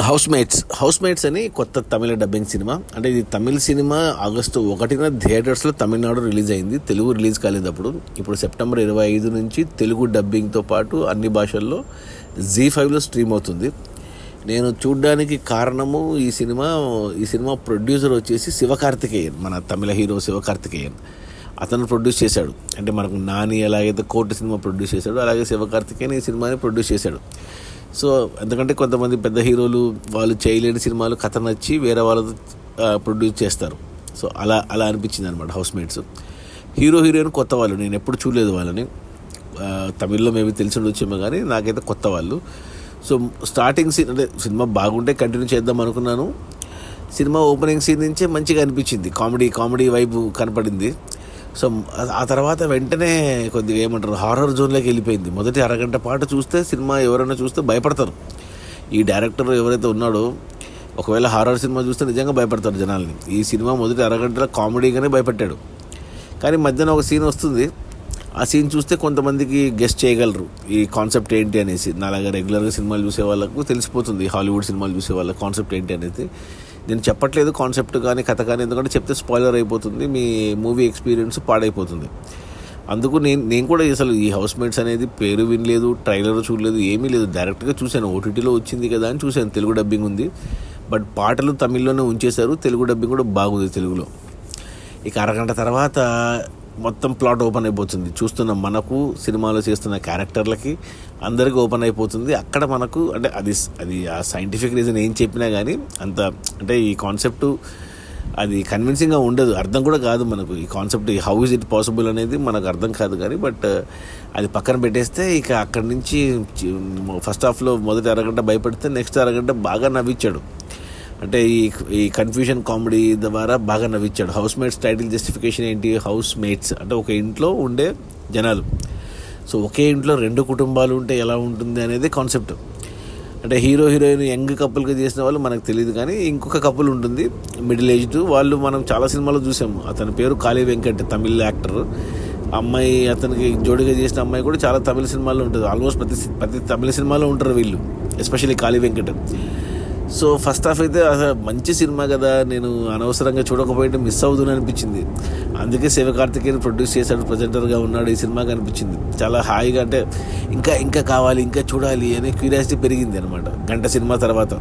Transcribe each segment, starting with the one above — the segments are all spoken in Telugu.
హౌస్ మేట్స్ అని కొత్త తమిళ డబ్బింగ్ సినిమా. అంటే ఇది తమిళ సినిమా ఆగస్టు 1న థియేటర్స్లో తమిళనాడు రిలీజ్ అయింది. తెలుగు రిలీజ్ కాలేదు అప్పుడు. ఇప్పుడు సెప్టెంబర్ 25 నుంచి తెలుగు డబ్బింగ్తో పాటు అన్ని భాషల్లో జీ5లో స్ట్రీమ్ అవుతుంది. నేను చూడ్డానికి కారణము ఈ సినిమా ప్రొడ్యూసర్ వచ్చేసి శివకార్తికేయన్, మన తమిళ హీరో శివకార్తికేయన్. అతను ప్రొడ్యూస్ చేశాడు. అంటే మనకు నాని ఎలాగైతే కోర్టు సినిమా ప్రొడ్యూస్ చేశాడో అలాగే శివకార్తికేయన్ ఈ సినిమాని ప్రొడ్యూస్ చేశాడు. సో ఎందుకంటే కొంతమంది పెద్ద హీరోలు వాళ్ళు చేయలేని సినిమాలు కథ నచ్చి వేరే వాళ్ళతో ప్రొడ్యూస్ చేస్తారు. సో అలా అనిపించింది అనమాట హౌస్మేట్స్. హీరోయిన్ కొత్త వాళ్ళు, నేను ఎప్పుడు చూడలేదు వాళ్ళని. తమిళ్లో మేబీ తెలిసి ఉండొచ్చేమో కానీ నాకైతే కొత్త వాళ్ళు. సో స్టార్టింగ్ సీన్ అంటే సినిమా బాగుంటే కంటిన్యూ చేద్దాం అనుకున్నాను. సినిమా ఓపెనింగ్ సీన్ నుంచే మంచిగా అనిపించింది, కామెడీ వైపు కనపడింది. సో ఆ తర్వాత వెంటనే కొద్దిగా ఏమంటారు హారర్ జోన్లోకి వెళ్ళిపోయింది. మొదటి అరగంట పాటు చూస్తే సినిమా ఎవరైనా చూస్తే భయపడతారు. ఈ డైరెక్టర్ ఎవరైతే ఉన్నాడో ఒకవేళ హారర్ సినిమా చూస్తే నిజంగా భయపడతారు జనాల్ని. ఈ సినిమా మొదటి అరగంటలో కామెడీగానే భయపెట్టాడు. కానీ మధ్యన ఒక సీన్ వస్తుంది. ఆ సీన్ చూస్తే కొంతమందికి గెస్ట్ చేయగలరు ఈ కాన్సెప్ట్ ఏంటి అనేసి. నాలాగా రెగ్యులర్గా సినిమాలు చూసే వాళ్ళకు తెలిసిపోతుంది, హాలీవుడ్ సినిమాలు చూసే వాళ్ళ కాన్సెప్ట్ ఏంటి అనేది. నేను చెప్పట్లేదు కాన్సెప్ట్ కానీ కథ కానీ, ఎందుకంటే చెప్తే స్పాయిలర్ అయిపోతుంది, మీ మూవీ ఎక్స్పీరియన్స్ పాడైపోతుంది. అందుకు నేను కూడా అసలు ఈ హౌస్మేట్స్ అనేది పేరు వినలేదు, ట్రైలర్ చూడలేదు, ఏమీ లేదు. డైరెక్ట్గా చూశాను, ఓటీటీలో వచ్చింది కదా అని చూశాను. తెలుగు డబ్బింగ్ ఉంది, బట్ పాటలు తమిళ్లోనే ఉంచేశారు. తెలుగు డబ్బింగ్ కూడా బాగుంది తెలుగులో. ఇక అరగంట తర్వాత మొత్తం ప్లాట్ ఓపెన్ అయిపోతుంది. చూస్తున్న మనకు, సినిమాలో చేస్తున్న క్యారెక్టర్లకి అందరికీ ఓపెన్ అయిపోతుంది. అక్కడ మనకు అంటే అది ఆ సైంటిఫిక్ రీజన్ ఏం చెప్పినా కానీ అంత అంటే ఈ కాన్సెప్ట్ అది కన్విన్సింగ్గా ఉండదు, అర్థం కూడా కాదు మనకు. ఈ concept how is it possible అనేది మనకు అర్థం కాదు. కానీ బట్ అది పక్కన పెట్టేస్తే ఇక అక్కడి నుంచి ఫస్ట్ హాఫ్లో మొదటి అరగంట భయపడితే నెక్స్ట్ అరగంట బాగా నవ్వించాడు. అంటే ఈ కన్ఫ్యూజన్ కామెడీ ద్వారా బాగా నవ్వించాడు. హౌస్మేట్స్ టైటిల్ జస్టిఫికేషన్ ఏంటి? హౌస్ మేట్స్ అంటే ఒక ఇంట్లో ఉండే జనాలు. సో ఒకే ఇంట్లో 2 కుటుంబాలు ఉంటే ఎలా ఉంటుంది అనేది కాన్సెప్ట్. అంటే హీరోయిన్ యంగ్ కపుల్గా చేసిన వాళ్ళు మనకు తెలియదు, కానీ ఇంకొక కపుల్ ఉంటుంది మిడిల్ ఏజ్డ్ వాళ్ళు. మనం చాలా సినిమాలో చూసాము. అతని పేరు కాళీ వెంకట్, తమిళ్ యాక్టర్. అమ్మాయి అతనికి జోడిగా చేసిన అమ్మాయి కూడా చాలా తమిళ సినిమాల్లో ఉంటుంది. ఆల్మోస్ట్ ప్రతి తమిళ సినిమాలో ఉంటారు వీళ్ళు, ఎస్పెషల్లీ కాళీ వెంకట్. సో ఫస్ట్ హాఫ్ అయితే అసలు మంచి సినిమా కదా, నేను అనవసరంగా చూడకపోతే మిస్ అవుతుంది అనిపించింది. అందుకే శివకార్తికేయన్ ప్రొడ్యూస్ చేశాడు, ప్రజెంటర్గా ఉన్నాడు ఈ సినిమాకి అనిపించింది. చాలా హాయిగా అంటే ఇంకా కావాలి, ఇంకా చూడాలి అనే క్యూరియాసిటీ పెరిగింది అనమాట గంట సినిమా తర్వాత.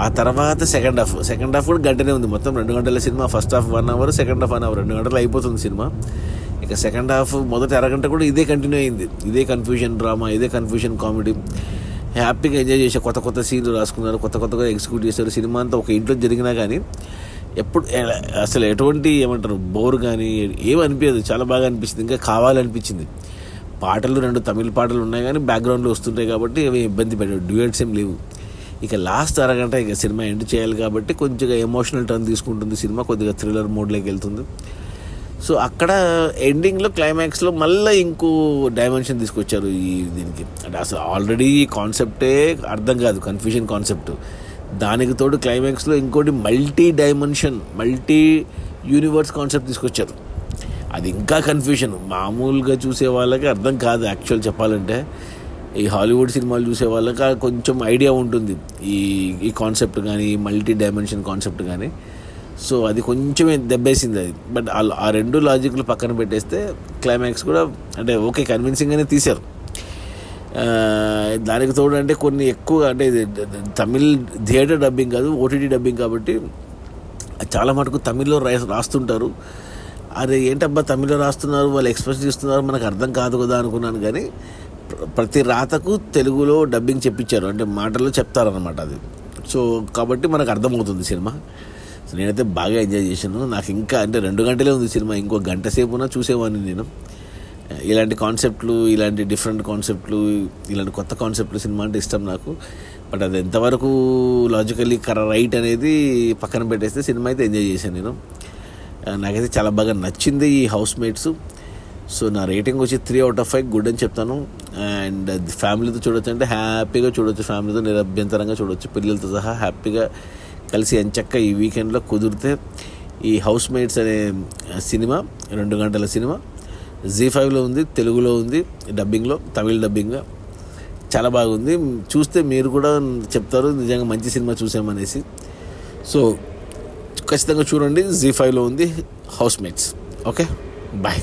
ఆ తర్వాత సెకండ్ హాఫ్ కూడా గంటనే ఉంది. మొత్తం 2 గంటల సినిమా. First half 1 hour, second half 1 hour, 2 గంటలు అయిపోతుంది సినిమా. ఇక సెకండ్ హాఫ్ మొదటి అరగంట కూడా ఇదే కంటిన్యూ అయింది. ఇదే కన్ఫ్యూజన్ డ్రామా, ఇదే కన్ఫ్యూజన్ కామెడీ. హ్యాపీగా ఎంజాయ్ చేసే కొత్త సీన్లు రాసుకున్నారు, కొత్తగా ఎగ్జిక్యూట్ చేశారు. సినిమా అంతా ఒక ఇంట్లో జరిగినా కానీ ఎప్పుడు అసలు ఎటువంటి ఏమంటారు బోర్ కానీ ఏమనిపించదు, చాలా బాగా అనిపించింది. ఇంకా కావాలనిపించింది. పాటలు 2 తమిళ పాటలు ఉన్నాయి కానీ బ్యాక్గ్రౌండ్లో వస్తుంటాయి కాబట్టి అవి ఇబ్బంది పెట్టాడు, డ్యూయట్స్ ఏం లేవు. ఇక లాస్ట్ అరగంట ఇక సినిమా ఎండ్ చేయాలి కాబట్టి కొంచెంగా ఎమోషనల్ టర్న్ తీసుకుంటుంది సినిమా, కొద్దిగా థ్రిల్లర్ మోడ్లోకి వెళ్తుంది. సో అక్కడ ఎండింగ్లో క్లైమాక్స్లో మళ్ళీ ఇంకో డైమెన్షన్ తీసుకొచ్చారు దీనికి. అంటే అసలు ఆల్రెడీ కాన్సెప్టే అర్థం కాదు, కన్ఫ్యూజన్ కాన్సెప్ట్. దానికి తోడు క్లైమాక్స్లో ఇంకోటి మల్టీ యూనివర్స్ కాన్సెప్ట్ తీసుకొచ్చారు. అది ఇంకా కన్ఫ్యూషన్. మామూలుగా చూసే వాళ్ళకి అర్థం కాదు. యాక్చువల్ చెప్పాలంటే ఈ హాలీవుడ్ సినిమాలు చూసే వాళ్ళకి కొంచెం ఐడియా ఉంటుంది ఈ కాన్సెప్ట్ కానీ, మల్టీ డైమెన్షన్ కాన్సెప్ట్ కానీ. సో అది కొంచెమే దెబ్బేసింది అది. బట్ ఆ 2 లాజిక్లు పక్కన పెట్టేస్తే క్లైమాక్స్ కూడా అంటే ఓకే కన్విన్సింగ్గానే తీశారు. దానికి తోడు అంటే కొన్ని ఎక్కువ అంటే ఇది తమిళ్ థియేటర్ డబ్బింగ్ కాదు, ఓటీటీ డబ్బింగ్ కాబట్టి చాలా మటుకు తమిళ్లో రాస్తుంటారు. అరే ఏంటబ్బా తమిళ్లో రాస్తున్నారు, వాళ్ళు ఎక్స్ప్రెస్ చేస్తున్నారు, మనకు అర్థం కాదు కదా అనుకున్నాను. కానీ ప్రతి రాతకు తెలుగులో డబ్బింగ్ చెప్పించారు, అంటే మాటల్లో చెప్తారనమాట అది. సో కాబట్టి మనకు అర్థమవుతుంది సినిమా. సో నేనైతే బాగా ఎంజాయ్ చేశాను. నాకు ఇంకా అంటే 2 గంటలే ఉంది సినిమా, ఇంకో గంట సేపున చూసేవాడిని నేను. ఇలాంటి కాన్సెప్ట్లు, ఇలాంటి డిఫరెంట్ కాన్సెప్ట్లు, ఇలాంటి కొత్త కాన్సెప్ట్లు సినిమా అంటే ఇష్టం నాకు. బట్ అది ఎంతవరకు లాజికల్లీ రైట్ అనేది పక్కన పెట్టేస్తే సినిమా అయితే ఎంజాయ్ చేశాను నేను. నాకైతే చాలా బాగా నచ్చింది ఈ హౌస్మేట్స్. సో నా రేటింగ్ వచ్చి 3/5 గుడ్ అని చెప్తాను. అండ్ ఫ్యామిలీతో చూడొచ్చు అంటే హ్యాపీగా చూడొచ్చు, ఫ్యామిలీతో నిరభ్యంతరంగా చూడొచ్చు, పిల్లలతో సహా హ్యాపీగా కలిసి ఎంచక్క ఈ వీకెండ్లో కుదిరితే ఈ హౌస్మేట్స్ అనే సినిమా 2 గంటల సినిమా జీ5లో ఉంది, తెలుగులో ఉంది డబ్బింగ్లో, తమిళ డబ్బింగ్గా. చాలా బాగుంది. చూస్తే మీరు కూడా చెప్తారు నిజంగా మంచి సినిమా చూసామనేసి. సో ఖచ్చితంగా చూడండి. ZEE5లో ఉంది హౌస్ మేట్స్. Okay, bye.